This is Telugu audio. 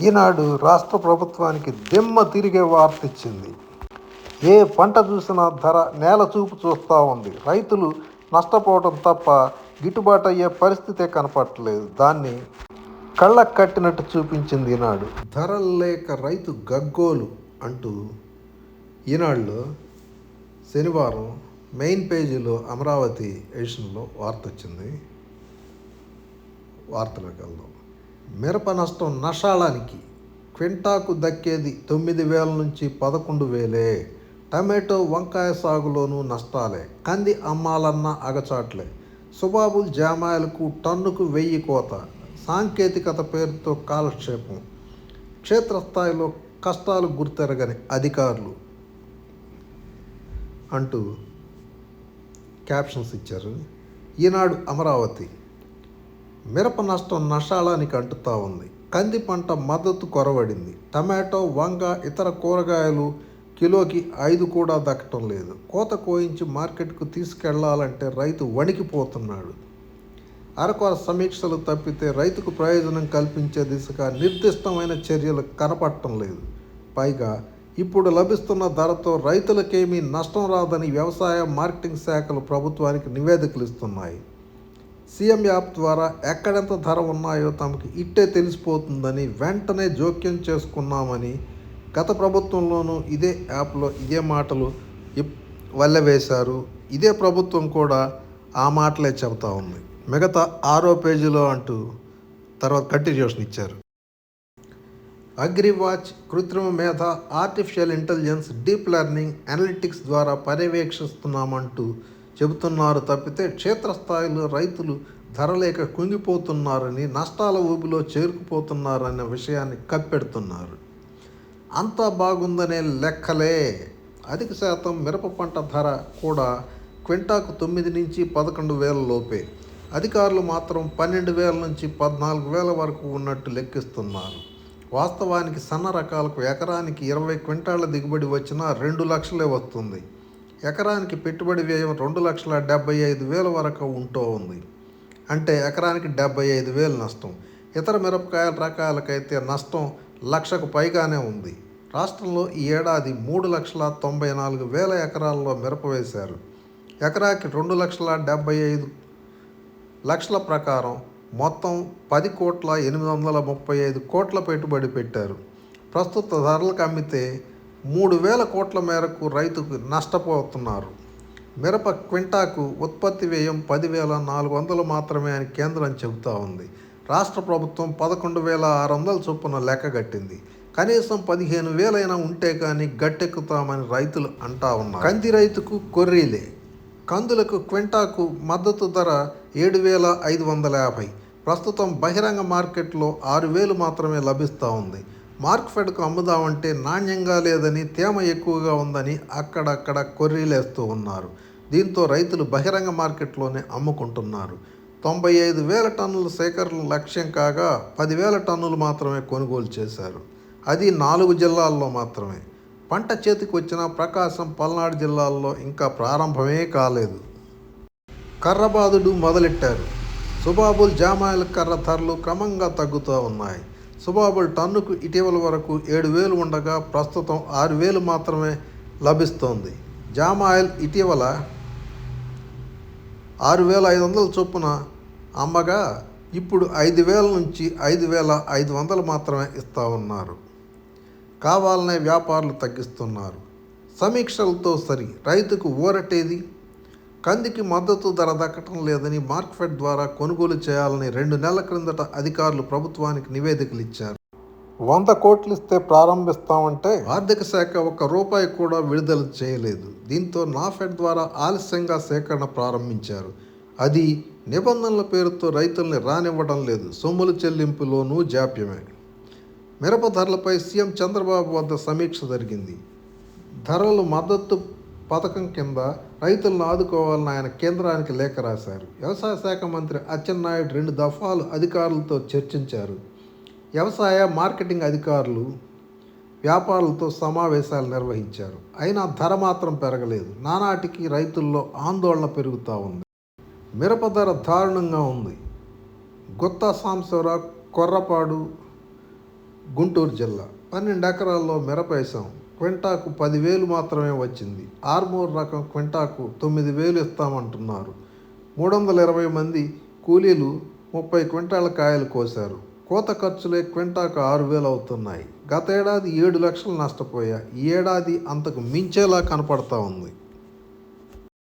ఈనాడు రాష్ట్ర ప్రభుత్వానికి దిమ్మ తిరిగే వార్త ఇచ్చింది. ఏ పంట చూసినా ధర నేల చూపు చూస్తూ ఉంది. రైతులు నష్టపోవడం తప్ప గిట్టుబాటు అయ్యే పరిస్థితే కనపడట్లేదు. దాన్ని కళ్ళకు కట్టినట్టు చూపించింది ఈనాడు. ధరలు లేక రైతు గగ్గోలు అంటూ ఈనాడులో శనివారం మెయిన్ పేజీలో అమరావతి ఎడిషన్లో వార్త వచ్చింది. వార్తలోకి వెళ్దాం. మిరప నష్టం నషాళానికి, క్వింటాకు దక్కేది 9,000 నుంచి 11,000. టమాటో వంకాయ సాగులోనూ నష్టాలే. కంది అమ్మాలన్న అగచాట్లే. సుబాబుల్ జామాయిలకు టన్నుకు 1000 కోత. సాంకేతికత పేరుతో కాలక్షేపం. క్షేత్రస్థాయిలో కష్టాలు గుర్తెరగని అధికారులు అంటూ క్యాప్షన్స్ ఇచ్చారు. ఈనాడు అమరావతి. మిరప నష్టం నషాళానికి అంటుతా ఉంది. కంది పంట మద్దతు కొరవడింది. టమాటో, వంగ, ఇతర కూరగాయలు కిలోకి 5 కూడా దక్కటం లేదు. కోత కోయించి మార్కెట్కు తీసుకెళ్లాలంటే రైతు వణికిపోతున్నాడు. అరకొర సమీక్షలు తప్పితే రైతుకు ప్రయోజనం కల్పించే దిశగా నిర్దిష్టమైన చర్యలు కనపడటం లేదు. పైగా ఇప్పుడు లభిస్తున్న ధరతో రైతులకేమీ నష్టం రాదని వ్యవసాయ మార్కెటింగ్ శాఖలు ప్రభుత్వానికి నివేదికలు ఇస్తున్నాయి. సీఎం యాప్ ద్వారా ఎక్కడెంత ధర ఉన్నాయో తమకు ఇట్టే తెలిసిపోతుందని వెంటనే జోక్యం చేసుకున్నామని గత ప్రభుత్వంలోనూ ఇదే యాప్లో ఇదే మాటలు వల్లెవేశారు. ఇదే ప్రభుత్వం కూడా ఆ మాటలే చెబుతా ఉంది. మిగతా 6వ పేజీలో అంటూ తర్వాత కంటిన్యూషన్ ఇచ్చారు. అగ్రివాచ్, కృత్రిమ మేధ, artificial intelligence, deep learning, analytics ద్వారా పర్యవేక్షిస్తున్నామంటూ చెబుతున్నారు తప్పితే క్షేత్రస్థాయిలో రైతులు ధరలేక కుంగిపోతున్నారని, నష్టాల ఊబిలో చేరుకుపోతున్నారన్న విషయాన్ని కప్పెడుతున్నారు. అంతా బాగుందనే లెక్కలే. అధిక శాతం మిరప పంట ధర కూడా క్వింటాకు 9 నుంచి 11,000 లోపే. అధికారులు మాత్రం 12,000 నుంచి 14,000 వరకు ఉన్నట్టు లెక్కిస్తున్నారు. వాస్తవానికి సన్న రకాలకు ఎకరానికి 20 క్వింటాళ్ల దిగుబడి వచ్చినా 2 లక్షలే వస్తుంది. ఎకరానికి పెట్టుబడి వ్యయం 2,75,000 వరకు ఉంటూ ఉంది. అంటే ఎకరానికి 75,000 నష్టం. ఇతర మిరపకాయల రకాలకైతే నష్టం 1,00,000కు పైగానే ఉంది. రాష్ట్రంలో ఈ ఏడాది 3,94,000 ఎకరాల్లో మిరప వేశారు. ఎకరాకి 2,75,000 ప్రకారం మొత్తం 10,835 కోట్ల పెట్టుబడి పెట్టారు. ప్రస్తుత ధరలకు అమ్మితే 3,000 కోట్ల మేరకు రైతుకు నష్టపోతున్నారు. మిరప క్వింటాకు ఉత్పత్తి వ్యయం 10,400 మాత్రమే అని కేంద్రం చెబుతూ ఉంది. రాష్ట్ర ప్రభుత్వం 11,600 చొప్పున లెక్కగట్టింది. కనీసం 15,000 ఉంటే కానీ గట్టెక్కుతామని రైతులు అంటా ఉన్నారు. కంది రైతుకు కొర్రీలే. కందులకు క్వింటాకు మద్దతు ధర 7,550. ప్రస్తుతం బహిరంగ మార్కెట్లో 6,000 మాత్రమే లభిస్తూ ఉంది. మార్కెట్కు అమ్ముదామంటే నాణ్యంగా లేదని, తేమ ఎక్కువగా ఉందని అక్కడక్కడ కొర్రీలేస్తూ ఉన్నారు. దీంతో రైతులు బహిరంగ మార్కెట్లోనే అమ్ముకుంటున్నారు. 95,000 టన్నుల సేకరణ లక్ష్యం కాగా 10,000 టన్నులు మాత్రమే కొనుగోలు చేశారు. అది 4 జిల్లాల్లో మాత్రమే. పంట చేతికి వచ్చిన ప్రకాశం, పల్నాడు జిల్లాల్లో ఇంకా ప్రారంభమే కాలేదు. కర్రబాదుడు మొదలెట్టారు. సుబాబుల్ జామాయిల కర్ర ధరలు క్రమంగా తగ్గుతూ ఉన్నాయి. సుబాబుల్ టన్నుకు ఇటీవల వరకు 7,000 ఉండగా ప్రస్తుతం 6,000 మాత్రమే లభిస్తోంది. జామాయిల్ ఇటీవల 6,500 చొప్పున అమ్మగా ఇప్పుడు 5,000 నుంచి 5,500 మాత్రమే ఇస్తూ ఉన్నారు. కావాలనే వ్యాపారులు తగ్గిస్తున్నారు. సమీక్షలతో సరి రైతుకు ఊరటేది? కందికి మద్దతు ధర దక్కటం లేదని మార్కెట్ ద్వారా కొనుగోలు చేయాలని 2 నెలల క్రిందట అధికారులు ప్రభుత్వానికి నివేదికలు ఇచ్చారు. 100 కోట్లు ఇస్తే ప్రారంభిస్తామంటే ఆర్థిక శాఖ ₹1 కూడా విడుదల చేయలేదు. దీంతో నాఫెడ్ ద్వారా ఆలస్యంగా సేకరణ ప్రారంభించారు. అది నిబంధనల పేరుతో రైతుల్ని రానివ్వడం లేదు. సొమ్ముల చెల్లింపులోనూ జాప్యమే. మిరప ధరలపై సీఎం చంద్రబాబు వద్ద సమీక్ష జరిగింది. ధరలు మద్దతు పథకం కింద రైతులను ఆదుకోవాలని ఆయన కేంద్రానికి లేఖ రాశారు. వ్యవసాయ శాఖ మంత్రి అచ్చెన్నాయుడు 2 దఫాలు అధికారులతో చర్చించారు. వ్యవసాయ మార్కెటింగ్ అధికారులు, వ్యాపారులతో సమావేశాలు నిర్వహించారు. అయినా ధర మాత్రం పెరగలేదు. నానాటికి రైతుల్లో ఆందోళన పెరుగుతూ ఉంది. మిరప ధర దారుణంగా ఉంది. గుత్తా సాంబశివరావు, కొర్రపాడు, గుంటూరు జిల్లా 12 ఎకరాల్లో మిరప వేసాం. క్వింటాకు 10,000 మాత్రమే వచ్చింది. ఆర్మూర్ రకం క్వింటాకు 9,000 ఇస్తామంటున్నారు. 320 మంది కూలీలు 30 క్వింటాల కాయలు కోశారు. కోత ఖర్చులే క్వింటాకు 6,000 అవుతున్నాయి. గతేడాది 7 లక్షలు నష్టపోయా. ఈ ఏడాది అంతకు మించేలా కనపడతా ఉంది.